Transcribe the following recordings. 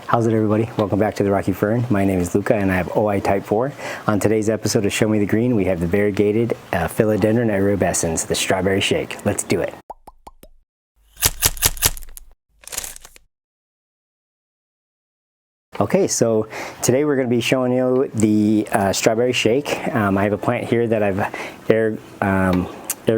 How's it, everybody? Welcome back to the Rocky Fern. My name is Luca and I have OI type 4. On today's episode of Show Me the Green, we have the variegated Philodendron erubescens, the strawberry shake. Let's do it. Okay, so today we're going to be showing you the strawberry shake. I have a plant here that I've air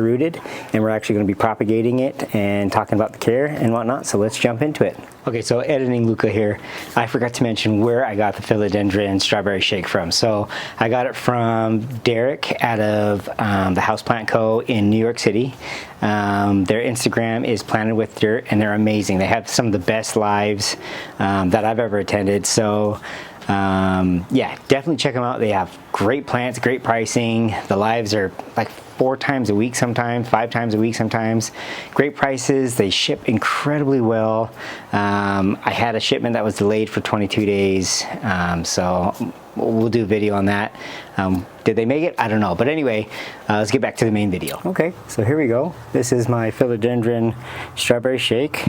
rooted, and we're actually going to be propagating it and talking about the care and whatnot, so let's jump into it. Okay, so editing Luca here, I forgot to mention where I got the Philodendron strawberry shake from. So I got it from Derek out of the Houseplant Co. in New York City. Their Instagram is Planted with Dirt, and they're amazing. They have some of the best lives that I've ever attended. So yeah, definitely check them out. They have great plants, great pricing. The lives are like 4 times a week sometimes, 5 times a week sometimes. Great prices. They ship incredibly well. I had a shipment that was delayed for 22 days, so we'll do a video on that. Did they make it? I don't know. But anyway, let's get back to the main video. Okay, so here we go. This is my Philodendron strawberry shake.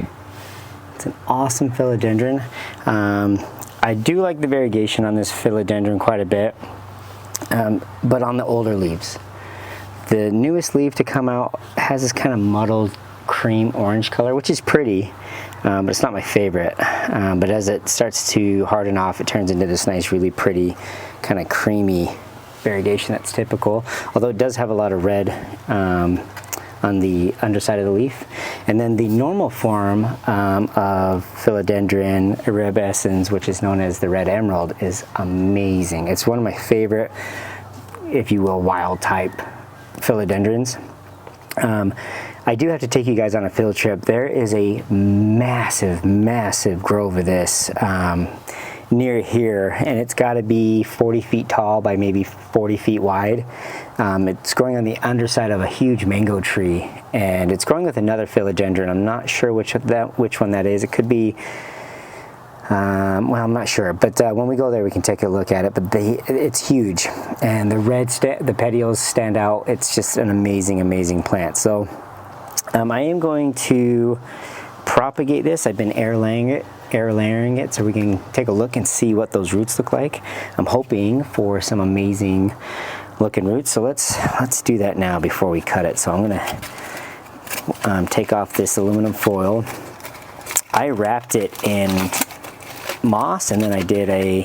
It's an awesome Philodendron. I do like the variegation on this Philodendron quite a bit, but on the older leaves. The newest leaf to come out has this kind of muddled cream orange color, which is pretty, but it's not my favorite. But as it starts to harden off, it turns into this nice, really pretty, kind of creamy variegation that's typical, although it does have a lot of red on the underside of the leaf. And then the normal form of Philodendron erubescens, which is known as the red emerald, is amazing. It's one of my favorite, if you will, wild type philodendrons. I do have to take you guys on a field trip. There is a massive grove of this near here, and it's got to be 40 feet tall by maybe 40 feet wide. It's growing on the underside of a huge mango tree, and it's growing with another philodendron. I'm not sure which one that is. It could be well, I'm not sure, but when we go there we can take a look at it. But it's huge, and the petioles stand out. It's just an amazing plant. So I am going to propagate this. I've been air layering it so we can take a look and see what those roots look like. I'm hoping for some amazing looking roots, so let's do that now before we cut it. So I'm gonna take off this aluminum foil. I wrapped it in moss, and then I did a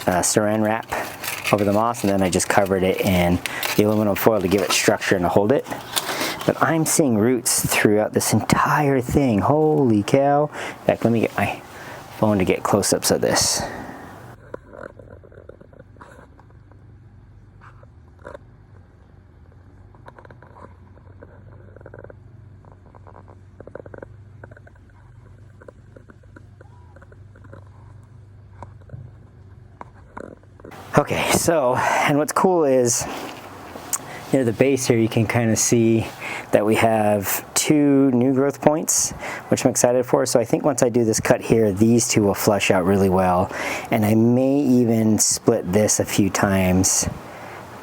saran wrap over the moss, and then I just covered it in the aluminum foil to give it structure and to hold it. But I'm seeing roots throughout this entire thing. Holy cow. In fact, let me get my phone to get close-ups of this. Okay, so, and what's cool is near the base here you can kind of see that we have 2 new growth points, which I'm excited for. So I think once I do this cut here, these 2 will flush out really well, and I may even split this a few times.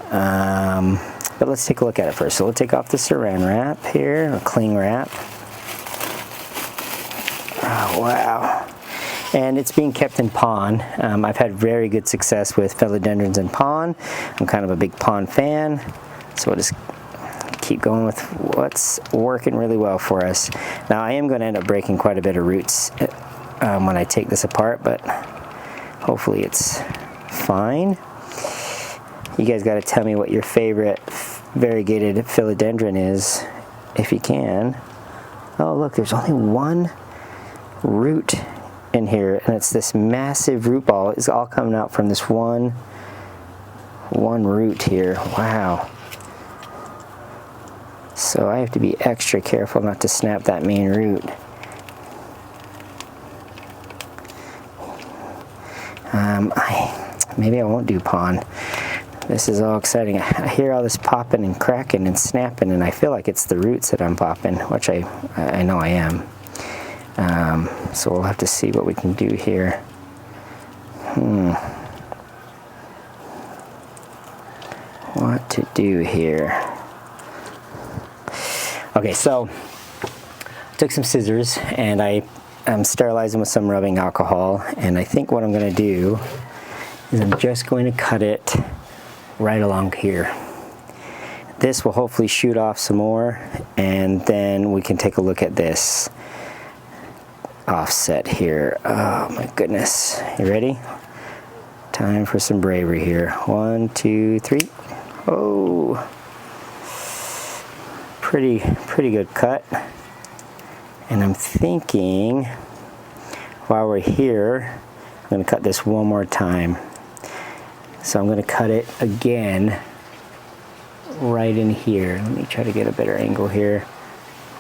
But let's take a look at it first. So we'll take off the saran wrap here, or cling wrap. Oh, wow. And it's being kept in pond. I've had very good success with philodendrons in pond. I'm kind of a big pond fan, so we'll just keep going with what's working really well for us. Now I am going to end up breaking quite a bit of roots when I take this apart, but hopefully it's fine. You guys got to tell me what your favorite variegated philodendron is, if you can. Oh look, there's only 1 root in here, and it's this massive root ball. It's all coming out from this one root here. Wow. So I have to be extra careful not to snap that main root. Maybe I won't do pond. This is all exciting. I hear all this popping and cracking and snapping, and I feel like it's the roots that I'm popping, which I know I am. So we'll have to see what we can do here. What to do here? Okay, so I took some scissors and I I'm sterilizing with some rubbing alcohol, and I think what I'm going to do is I'm just going to cut it right along here. This will hopefully shoot off some more, and then we can take a look at this offset here. Oh my goodness. You ready? Time for some bravery here. 1, 2, 3. Oh, pretty good cut. And I'm thinking while we're here, I'm going to cut this one more time. So I'm going to cut it again right in here. Let me try to get a better angle here.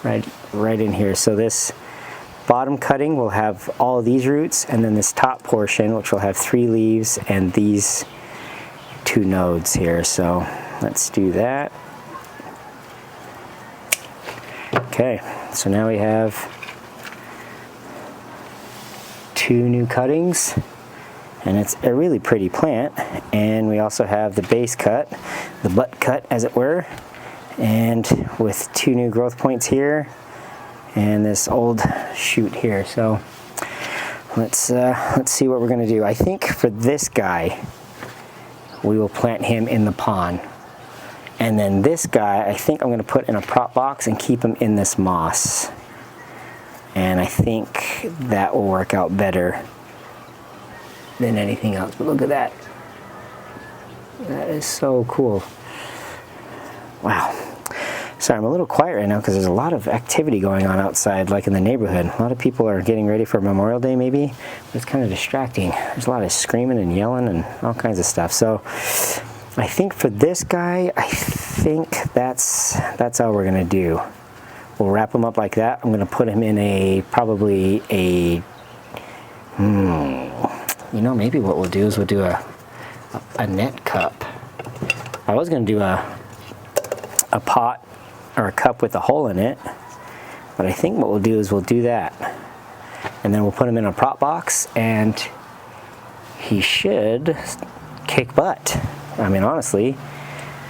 Right in here. So this bottom cutting will have all of these roots, and then this top portion, which will have 3 leaves and these 2 nodes here. So let's do that. Okay, so now we have 2 new cuttings, and it's a really pretty plant. And we also have the base cut, the butt cut as it were, and with 2 new growth points here and this old shoot here. So let's see what we're going to do. I think for this guy we will plant him in the pond, and then this guy I think I'm going to put in a prop box and keep him in this moss, and I think that will work out better than anything else. But look at that. That is so cool. Wow. Sorry, I'm a little quiet right now because there's a lot of activity going on outside, like in the neighborhood. A lot of people are getting ready for Memorial Day maybe, but it's kind of distracting. There's a lot of screaming and yelling and all kinds of stuff. So I think for this guy, I think that's all we're gonna do. We'll wrap him up like that. I'm gonna put him in probably a, you know, maybe what we'll do is we'll do a net cup. I was gonna do a pot or a cup with a hole in it, but I think what we'll do is we'll do that, and then we'll put him in a prop box, and he should kick butt. I mean, honestly.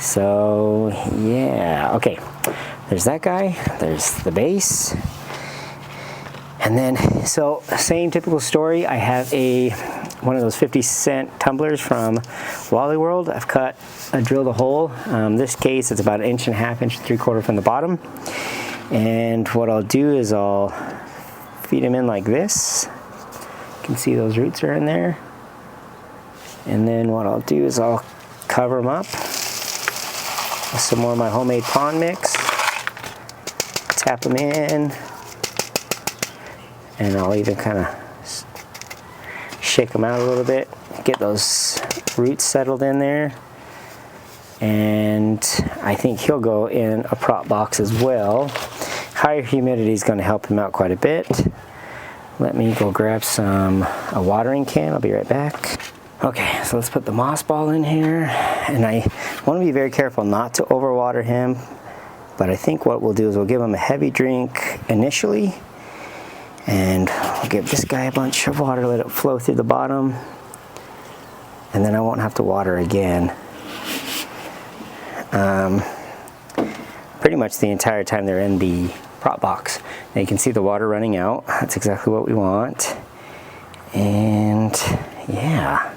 So yeah, okay, there's that guy, there's the base, and then so same typical story. I have one of those 50-cent tumblers from Wally World. I've drilled a hole. This case it's about 1.5 inches, 1.3 inches from the bottom, and what I'll do is I'll feed him in like this. You can see those roots are in there, and then what I'll do is I'll cover them up with some more of my homemade pond mix, tap them in, and I'll even kind of shake them out a little bit, get those roots settled in there. And I think he'll go in a prop box as well. Higher humidity is going to help him out quite a bit. Let me go grab a watering can. I'll be right back. Okay, so let's put the moss ball in here, and I want to be very careful not to overwater him, but I think what we'll do is we'll give him a heavy drink initially, and we'll give this guy a bunch of water, let it flow through the bottom, and then I won't have to water again. Pretty much the entire time they're in the prop box. Now you can see the water running out. That's exactly what we want. And yeah.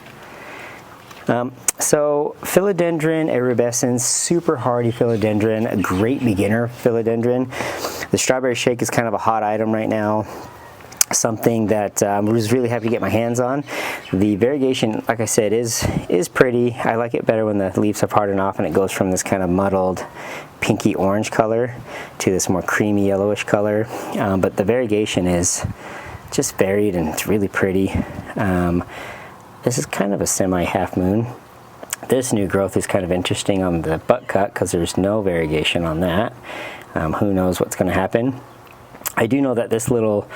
So Philodendron erubescens, super hardy philodendron, a great beginner philodendron. The strawberry shake is kind of a hot item right now. Something that I was really happy to get my hands on. The variegation, like I said, is pretty. I like it better when the leaves have hardened off and it goes from this kind of muddled pinky orange color to this more creamy yellowish color. But the variegation is just varied and it's really pretty. This is kind of a semi-half moon. This new growth is kind of interesting on the butt cut because there's no variegation on that. Who knows what's going to happen. I do know that this little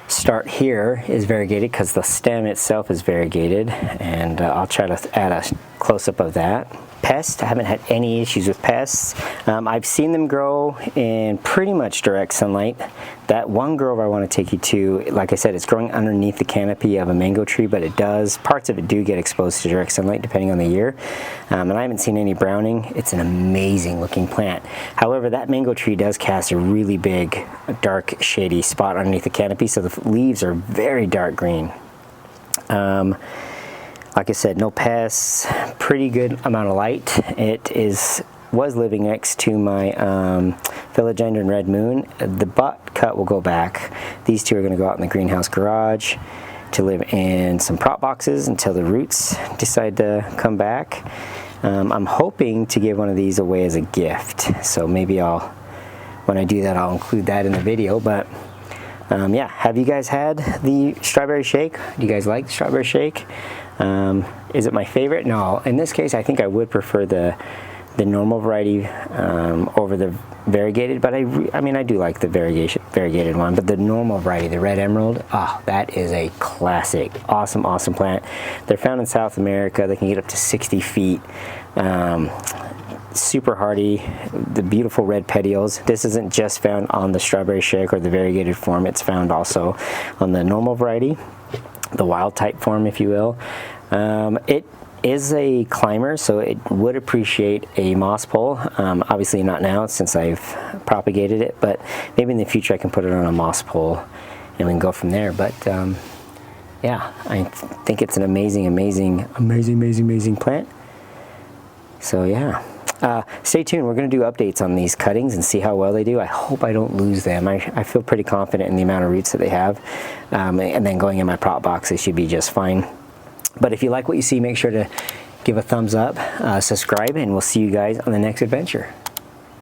start here is variegated because the stem itself is variegated, and I'll try to add a close-up of that. pests. I haven't had any issues with pests. I've seen them grow in pretty much direct sunlight. That one grove I want to take you to, like I said, it's growing underneath the canopy of a mango tree, but parts of it do get exposed to direct sunlight depending on the year. And I haven't seen any browning. It's an amazing looking plant. However, that mango tree does cast a really big, dark, shady spot underneath the canopy, so the leaves are very dark green. Like I said, no pests, pretty good amount of light. It was living next to my Philodendron red moon. The butt cut will go back. These two are going to go out in the greenhouse garage to live in some prop boxes until the roots decide to come back. I'm hoping to give one of these away as a gift, so maybe when I do that, I'll include that in the video. But yeah, have you guys had the strawberry shake? Do you guys like the strawberry shake? Is it my favorite? No. In this case, I think I would prefer the normal variety over the variegated, but I mean, I do like the variegated one, but the normal variety, the red emerald, that is a classic. Awesome, awesome plant. They're found in South America. They can get up to 60 feet. Super hardy, the beautiful red petioles. This isn't just found on the strawberry shake or the variegated form. It's found also on the normal variety, the wild type form, if you will. It is a climber, so it would appreciate a moss pole. Obviously not now since I've propagated it, but maybe in the future I can put it on a moss pole and we can go from there. But yeah, I think it's an amazing plant. So yeah. Stay tuned. We're going to do updates on these cuttings and see how well they do. I hope I don't lose them. I feel pretty confident in the amount of roots that they have. And then going in my prop box, they should be just fine. But if you like what you see, make sure to give a thumbs up, subscribe, and we'll see you guys on the next adventure.